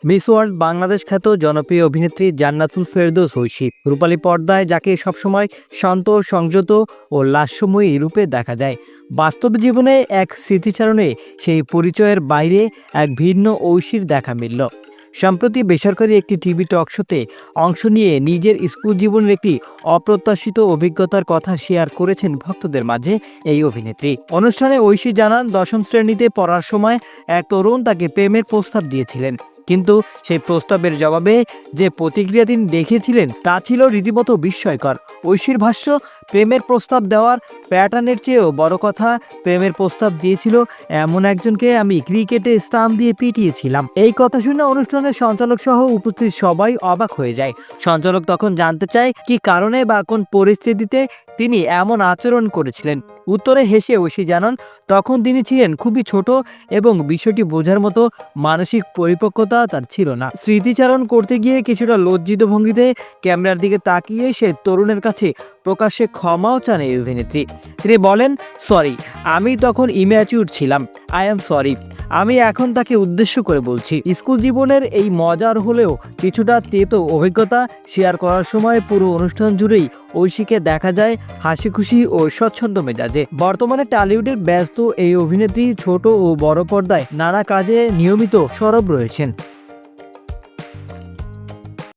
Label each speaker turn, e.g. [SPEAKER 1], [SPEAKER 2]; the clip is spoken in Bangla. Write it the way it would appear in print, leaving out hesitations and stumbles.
[SPEAKER 1] মিস ওয়ার্ল্ড বাংলাদেশ খ্যাত জনপ্রিয় অভিনেত্রী জান্নাতুল ফেরদৌস ঐশী রূপালী পর্দায় যাকে সবসময় শান্ত, সংযত ও লাস্যময়ী রূপে দেখা যায়। বাস্তব জীবনে এক স্মৃতিচারণে সেই পরিচয়ের বাইরে এক ভিন্ন ঐশীর দেখা মিলল। সম্প্রতি বেসরকারি একটি টিভি টক শোতে অংশ নিয়ে নিজের স্কুল জীবনের একটি অপ্রত্যাশিত অভিজ্ঞতার কথা শেয়ার করেছেন ভক্তদের মাঝে এই অভিনেত্রী। অনুষ্ঠানে ঐশী জানান, দশম শ্রেণীতে পড়ার সময় এক তরুণ তাকে প্রেমের প্রস্তাব দিয়েছিলেন, কিন্তু সেই প্রস্তাবের জবাবে যে প্রতিক্রিয়া তিনি দেখিয়েছিলেন তা ছিল রীতিমতো বিস্ময়কর। ঐশীর ভাষ্য, প্রেমের প্রস্তাব দেওয়ার প্যাটার্নের চেয়েও বড় কথা, প্রেমের প্রস্তাব দিয়েছিল এমন একজনকে আমি ক্রিকেটে স্টাম্প দিয়ে পিটিয়েছিলাম। এই কথা শুনে অনুষ্ঠানের সঞ্চালক সহ উপস্থিত সবাই অবাক হয়ে যায়। সঞ্চালক তখন জানতে চায় কি কারণে বা কোন পরিস্থিতিতে তিনি এমন আচরণ করেছিলেন। উত্তরে হেসে ঐশী জানান, তখন তিনি ছিলেন খুবই ছোট এবং বিষয়টি বোঝার মতো মানসিক পরিপক্কতা তার ছিল না। স্মৃতিচারণ করতে গিয়ে কিছুটা লজ্জিত ভঙ্গিতে ক্যামেরার দিকে তাকিয়ে সে তরুণের কাছে প্রকাশ্যে ক্ষমাও চান এই অভিনেত্রী। তিনি বলেন, সরি, আমি তখন ইম্যাচিউর ছিলাম, আই এম সরি। আমি এখন তাকে উদ্দেশ্য করে বলছি। স্কুল জীবনের এই মজার হলেও কিছুটা তেতো অভিজ্ঞতা শেয়ার করার সময় পুরো অনুষ্ঠান জুড়েই ঐশীকে দেখা যায় হাসি খুশি ও স্বচ্ছন্দ মেজাজে। বর্তমানে টলিউডের ব্যস্ত এই অভিনেত্রী ছোট ও বড় পর্দায় নানা কাজে নিয়মিত সরব রয়েছেন।